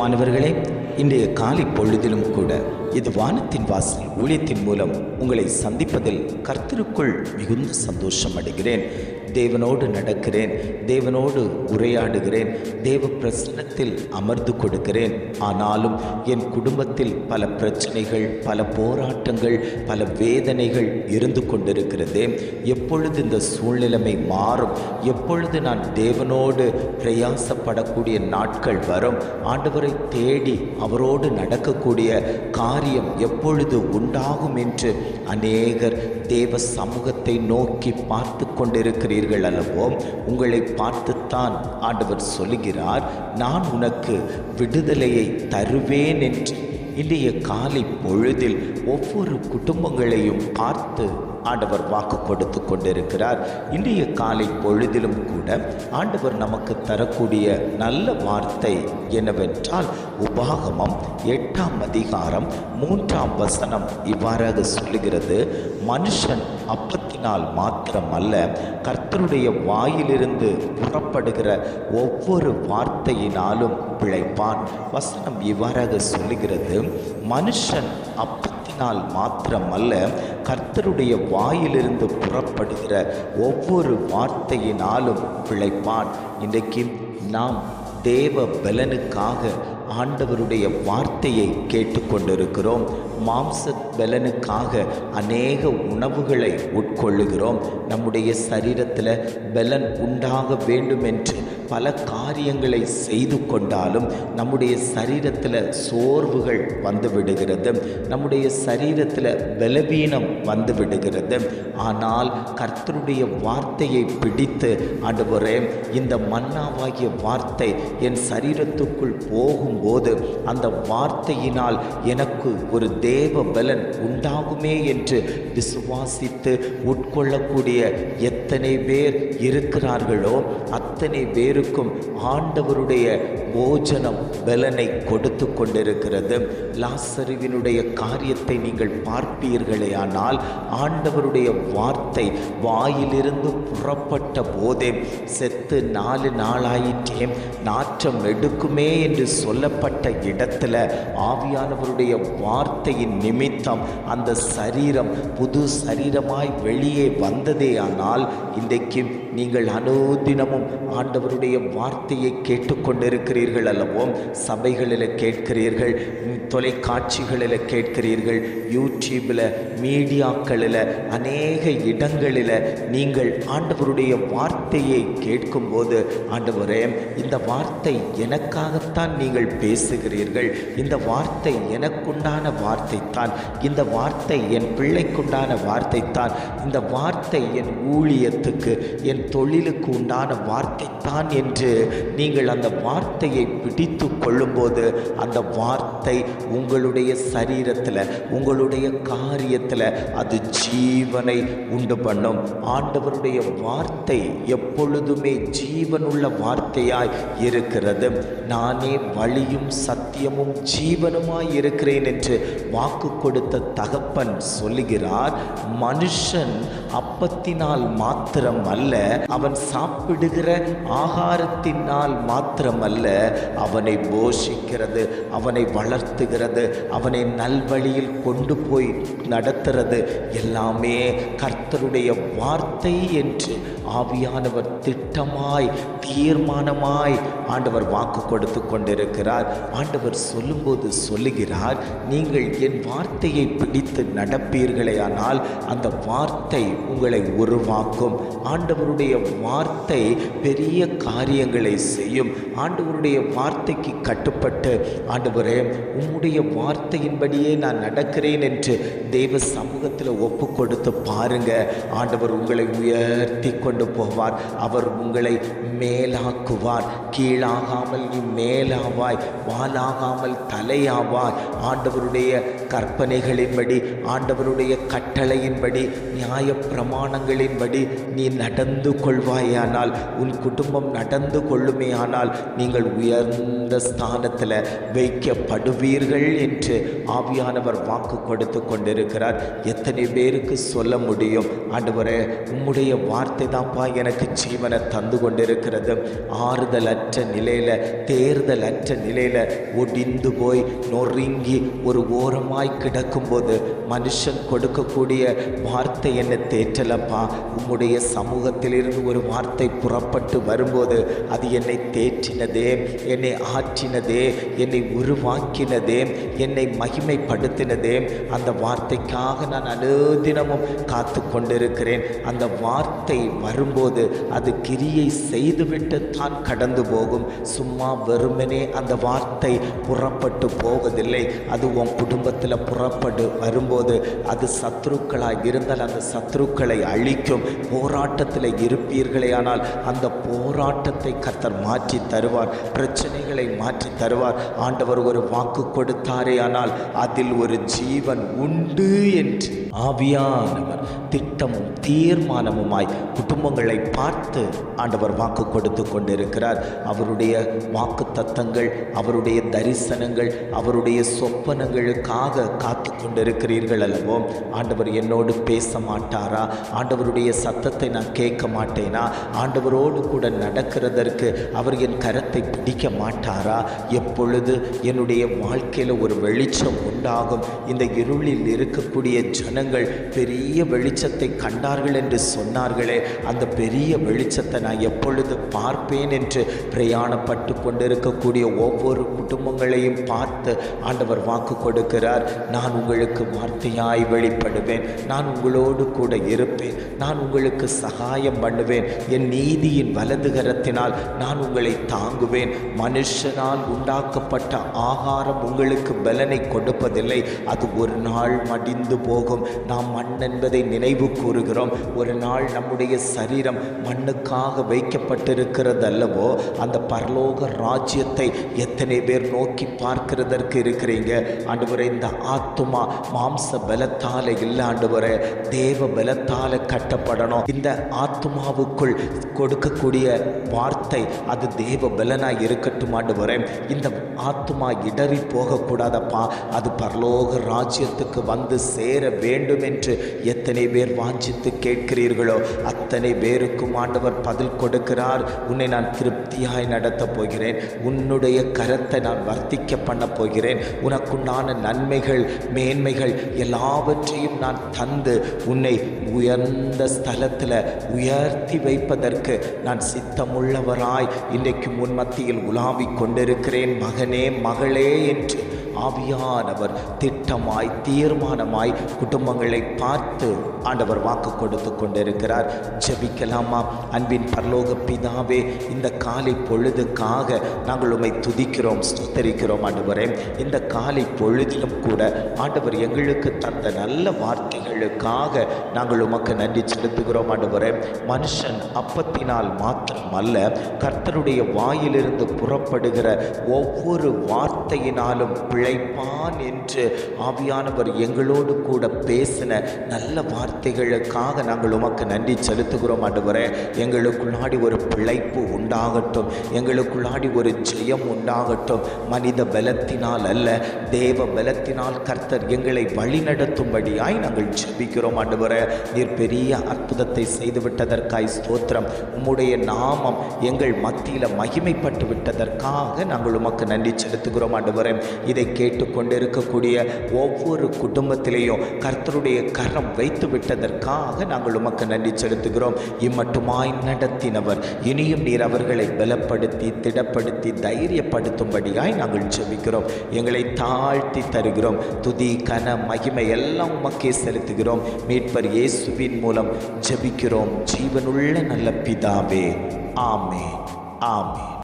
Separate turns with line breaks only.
பிரியமானவர்களே, இன்றைய காலை பொழுதிலும் கூட இது வானத்தின் வாசல் ஊழியத்தின் மூலம் உங்களை சந்திப்பதில் கர்த்தருக்குள் மிகுந்த சந்தோஷம் அடைகிறேன். தேவனோடு நடக்கிறேன், தேவனோடு உரையாடுகிறேன், தேவ பிரசன்னத்தில் அமர்ந்து கொடுக்கிறேன். ஆனாலும் என் குடும்பத்தில் பல பிரச்சனைகள், பல போராட்டங்கள், பல வேதனைகள் இருந்து கொண்டிருக்கிறது. எப்பொழுது இந்த சூழ்நிலைமை மாறும்? எப்பொழுது நான் தேவனோடு பிரயாசப்படக்கூடிய நாட்கள் வரும்? ஆண்டவரை தேடி அவரோடு நடக்கக்கூடிய காரியம் எப்பொழுது உண்டாகும் என்று அநேகர் தேவ சமூகத்தை நோக்கி பார்த்து கொண்டிருக்கிறீர்கள் அல்லவோ? உங்களை பார்த்துத்தான் ஆண்டவர் சொல்லுகிறார், நான் உனக்கு விடுதலையை தருவேன் என்று. இன்றைய காலை பொழுதில் ஒவ்வொரு குடும்பங்களையும் பார்த்து ஆண்டவர் வாக்கு கொடுத்து கொண்டிருக்கிறார். இன்றைய காலை பொழுதிலும் கூட ஆண்டவர் நமக்கு தரக்கூடிய நல்ல வார்த்தை என்னவென்றால், உபாகமம் 8ஆம் அதிகாரம் 3ஆம் வசனம் இவ்வாறாக சொல்லுகிறது, மனுஷன் அப்பத்தினால் மாத்திரம் அல்ல, கர்த்தருடைய வாயிலிருந்து புறப்படுகிற ஒவ்வொரு வார்த்தையினாலும் பிழைப்பான். வசனம் இவ்வாறாக சொல்லுகிறது, மனுஷன் அப்பத்தினால் மாத்திரம் அல்ல, கர்த்தருடைய வாயிலிருந்து புறப்படுகிற ஒவ்வொரு வார்த்தையினாலும் பிழைப்பான். இன்றைக்கு நாம் தேவ பலனுக்காக ஆண்டவருடைய வார்த்தையை கேட்டுக்கொண்டிருக்கிறோம். மாம்ச பலனுக்காக அநேக உணவுகளை உட்கொள்ளுகிறோம். நம்முடைய சரீரத்தில் பலன் உண்டாக வேண்டும் என்று பல காரியங்களை செய்து கொண்டாலும் நம்முடைய சரீரத்தில் சோர்வுகள் வந்து விடுகிறது, நம்முடைய சரீரத்தில் பலவீனம் வந்து விடுகிறது. ஆனால் கர்த்தருடைய வார்த்தையை பிடித்து, ஆண்டவரே, இந்த மன்னாவாகிய வார்த்தை என் சரீரத்துக்குள் போகும்போது அந்த வார்த்தையினால் எனக்கு ஒரு தேவ பலன் உண்டாகுமே என்று விசுவாசித்து உட்கொள்ளக்கூடிய எத்தனை பேர் இருக்கிறார்களோ அத்தனை பேருக்கும் ஆண்டவருடைய போஜனம் பலனை கொடுத்து கொண்டிருக்கிறது. லாசருவினுடைய காரியத்தை நீங்கள் பார்ப்பீர்களே, ஆனால் ஆண்டவருடைய வார்த்தை வாயிலிருந்து புறப்பட்ட போதே செத்து 4 நாளாயிற்றே, நாற்றம் எடுக்குமே என்று சொல்லப்பட்ட இடத்துல ஆவியானவருடைய வார்த்தையின் நிமித்தம் அந்த சரீரம் புது சரீரமாய் வெளியே வந்ததே. ஆனால் இன்றைக்கு நீங்கள் அனுதினமும் ஆண்டவருடைய வார்த்தையை கேட்டுக்கொண்டிருக்கிறீர்கள் அல்லவோ? சபைகளில் கேட்கிறீர்கள், தொலைக்காட்சிகளில் கேட்கிறீர்கள், யூடியூபில், மீடியாக்களில், அநேக இடங்களில் நீங்கள் ஆண்டவருடைய வார்த்தையை கேட்கும்போது, ஆண்டவரே, இந்த வார்த்தை எனக்காகத்தான் நீங்கள் பேசுகிறீர்கள், இந்த வார்த்தை எனக்குண்டான வார்த்தை தான், இந்த வார்த்தை என் பிள்ளைக்குண்டான வார்த்தை தான், இந்த வார்த்தை என் ஊழியத்துக்கு, என் தொழிலுக்கு உண்டான வார்த்தை தான் என்று நீங்கள் அந்த வார்த்தையை பிடித்து கொள்ளும்போது அந்த வார்த்தை உங்களுடைய சரீரத்தில், உங்களுடைய காரியத்தில் அது ஜீவனை உண்டு பண்ணும். ஆண்டவருடைய வார்த்தை எப்பொழுதுமே ஜீவனுள்ள வார்த்தையாய் இருக்கிறது. நானே வழியும் சத்தியமும் ஜீவனுமாய் இருக்கிறேன் என்று வாக்கு கொடுத்த தகப்பன் சொல்லுகிறார், மனுஷன் அப்பத்தினால் மாத்திரம் அல்ல, அவன் சாப்பிடுகிற ஆகாரத்தினால் மாத்திரமல்ல, அவனை போஷிக்கிறது, அவனை வளர்த்துகிறது, அவனை நல்வழியில் கொண்டு போய் நடத்துறது எல்லாமே கர்த்தருடைய வார்த்தை என்று ஆவியானவர் திட்டமாய், தீர்மானமாய் ஆண்டவர் வாக்கு கொடுத்து கொண்டிருக்கிறார். ஆண்டவர் சொல்லும்போது சொல்லுகிறார், நீங்கள் என் வார்த்தையை பிடித்து நடப்பீர்களே, ஆனால் அந்த வார்த்தை உங்களை உருவாக்கும். ஆண்டவருடைய வார்த்தை பெரிய காரியங்களை செய்யும். ஆண்டவருடைய வார்த்தைக்கு கட்டுப்பட்டு, ஆண்டவரே, உம்முடைய வார்த்தையின்படியே நான் நடக்கிறேன் என்று தேவ சமூகத்தில் ஒப்பு கொடுத்து பாருங்க. ஆண்டவர் உங்களை உயர்த்தி கொண்டு போவார். அவர் உங்களை மேலாக்குவார். கீழாகாமல் நீ மேலாவாய், வாலாகாமல் தலையாவாய். ஆண்டவருடைய கற்பனைகளின்படி, ஆண்டவருடைய கட்டளையின்படி, நியாய பிரமாணங்களின்படி நீ நடந்து நடந்து கொள்வாயானால், உன் குடும்பம் நடந்து கொள்ளுமே ஆனால் நீங்கள் உயர்ந்த ஸ்தானத்தில் வைக்கப்படுவீர்கள் என்று ஆவியானவர் வாக்கு கொடுத்து கொண்டிருக்கிறார். எத்தனை பேருக்கு சொல்ல முடியும், ஆண்டவரே உம்முடைய வார்த்தை தான்ப்பா எனக்கு ஜீவனை தந்து கொண்டிருக்கிறது. ஆறுதல் அற்ற நிலையில், தேர்தல் அற்ற நிலையில் ஒடிந்து போய் நொறுங்கி ஒரு ஓரமாய் கிடக்கும்போது மனுஷன் கொடுக்கக்கூடிய வார்த்தை என்னை தேற்றலப்பா. உம்முடைய சமூகத்திலிருந்து ஒரு வார்த்தை புறப்பட்டு வரும்போது அது என்னை தேற்றினதே, என்னை ஆற்றினதே, என்னை உருவாக்கினதே, என்னை மகிமைப்படுத்தினதே. அந்த வார்த்தைக்காக நான் அனுதினமும் காத்து கொண்டிருக்கிறேன். அந்த வார்த்தை வரும்போது அது கிரியை செய்துவிட்டு தான் கடந்து போகும். சும்மா வெறுமனே அந்த வார்த்தை புறப்பட்டு போவதில்லை. அது உன் குடும்பத்தில் புறப்பட்டு வரும்போது அது சத்துருக்களாக இருந்தால் அந்த சத்துருக்களை அழிக்கும். போராட்டத்தில் இருப்பீர்களே ஆனால் அந்த போராட்டத்தை கர்த்தர் மாற்றி தருவார், பிரச்சனைகளை மாற்றி தருவார். ஆண்டவர் ஒரு வாக்கு கொடுத்தாரே ஆனால் அதில் ஒரு ஜீவன் உண்டு என்று ஆவியானவர் திட்டமும் தீர்மானமுமாய் குடும்பங்களை பார்த்து ஆண்டவர் வாக்கு கொடுத்து கொண்டிருக்கிறார். அவருடைய வாக்கு தத்தங்கள், அவருடைய தரிசனங்கள், அவருடைய சொப்பனங்களுக்காக காத்து கொண்டிருக்கிறீர்கள் அல்லவோ? ஆண்டவர் என்னோடு பேச மாட்டாரா? ஆண்டவருடைய சத்தத்தை நான் கேட்க மாட்டேனா? ஆண்டவரோடு கூட நடக்கிறதற்கு அவர் என் கரத்தை பிடிக்க மாட்டாரா? எப்பொழுது என்னுடைய வாழ்க்கையில் ஒரு வெளிச்சம் உண்டாகும், இந்த இருளில் இருக்கக்கூடிய ஜனங்கள் பெரிய வெளிச்சத்தை கண்டார்கள் என்று சொன்னார்களே, அந்த பெரிய வெளிச்சத்தை நான் எப்பொழுது பார்ப்பேன் என்று பிரயாணப்பட்டு கொண்டிருக்கக்கூடிய ஒவ்வொரு குடும்பங்களையும் பார்த்து ஆண்டவர் வாக்கு கொடுக்கிறார். நான் உங்களுக்கு வார்த்தையாய் வெளிப்படுவேன், நான் உங்களோடு கூட இருப்பேன், நான் உங்களுக்கு சகாயம் பண்ணுவேன், என் நீதியின் வலது கரத்தினால் நான் உங்களை தாங்குவேன். மனுஷனால் உண்டாக்கப்பட்ட ஆகாரம் உங்களுக்கு பலனை கொடுப்பதில்லை, அது ஒரு நாள் மடிந்து போகும். நாம் மண் என்பதை நினைவு கூறுகிறோம். ஒரு நாள் நம்முடைய சரீரம் மண்ணுக்காக வைக்கப்பட்டிருக்கிறது அல்லவோ? அந்த பரலோக ராஜ்யத்தை எத்தனை பேர் நோக்கி பார்க்கிறதற்கு இருக்கிறீங்க? ஆண்டவரே, இந்த ஆத்துமா மாம்ச பலத்தால இல்லை ஆண்டவரே, தேவ பலத்தால கட்டப்படணும். இந்த ஆத்துமாவுக்குள் கொடுக்கக்கூடிய வார்த்தை அது தேவ பலனாய் இருக்கட்டும் ஆண்டவரே. இந்த ஆத்துமா இடறி போகக்கூடாதப்பா, அது பரலோக ராஜ்யத்துக்கு வந்து சேர வேண்டும் என்று எத்தனை பேர் வாஞ்சித்து கேட்கிறீர்களோ அத்தனை பேருக்கும் ஆண்டவர் பதில் கொடுக்கிறார். உன்னை நான் திருப்தியாய் நடத்தப் போகிறேன், உன்னுடைய கரத்தை நான் வர்த்திக்க பண்ண போகிறேன், உனக்குண்டான நன்மைகள் மேன்மைகள் எல்லாவற்றையும் நான் தந்து உன்னை உயர்ந்த ஸ்தலத்தில் உயர்த்தி வைப்பதற்கு நான் சித்தமுள்ளவராய் இன்றைக்கு முன்மத்தியில் உலாவிக் கொண்டிருக்கிறேன் மகனே மகளே என்று ஆவியானவர் திட்டமாய் தீர்மானமாய் குடும்பங்களை பார்த்து ஆண்டவர் வாக்கு கொடுத்து கொண்டிருக்கிறார். ஜெபிக்கலாமா? அன்பின் பரலோக பிதாவே, இந்த காலை பொழுதுக்காக நாங்கள் உம்மை துதிக்கிறோம், ஸ்தோத்தரிக்கிறோம் ஆண்டவரே. இந்த காலை பொழுதிலும் கூட ஆண்டவர் எங்களுக்கு தந்த நல்ல வார்த்தைகளுக்காக நாங்கள் உமக்கு நன்றி செலுத்துகிறோம் ஆண்டவரே. மனுஷன் அப்பத்தினால் மாத்திரம் அல்ல, கர்த்தருடைய வாயிலிருந்து புறப்படுகிற ஒவ்வொரு வார்த்தையினாலும் பிழைப்பான் என்று ஆவியானவர் எங்களோடு கூட பேசின நல்ல வார்த்தைகளுக்காக நாங்கள் உமக்கு நன்றி செலுத்துகிறோம் ஆண்டவரே. எங்களுக்குள்ளாடி ஒரு பிழைப்பு உண்டாகட்டும், எங்களுக்குள்ளாடி ஒரு ஜெயம் உண்டாகட்டும். மனித பலத்தினால் அல்ல, தேவ பலத்தினால் கர்த்தர் எங்களை வழிநடத்தும்படியாய் நாங்கள் ஜெபிக்கிறோம் ஆண்டவரே. நீர் பெரிய அற்புதத்தை செய்துவிட்டதற்காய் ஸ்தோத்திரம். உம்முடைய நாமம் எங்கள் மத்தியில் மகிமைப்பட்டு விட்டதற்காக நாங்கள் உமக்கு நன்றி செலுத்துகிறோம் ஆண்டவரே. இதை கேட்டுக்கொண்டிருக்கக்கூடிய ஒவ்வொரு குடும்பத்திலேயும் கர்த்தருடைய கரம் வைத்து விட்டதற்காக நாங்கள் உமக்கு நன்றி செலுத்துகிறோம். இம்மட்டுமாய் நடத்தினவர் இனியும் நீர் அவர்களை பலப்படுத்தி திடப்படுத்தி தைரியப்படுத்தும்படியாய் நாங்கள் ஜெபிக்கிறோம். எங்களை தாழ்த்தி தருகிறோம். துதி கன மகிமை எல்லாம் உமக்கே செலுத்துகிறோம். மீட்பர் இயேசுவின் மூலம் ஜெபிக்கிறோம் ஜீவனுள்ள நல்ல பிதாவே. ஆமென், ஆமென்.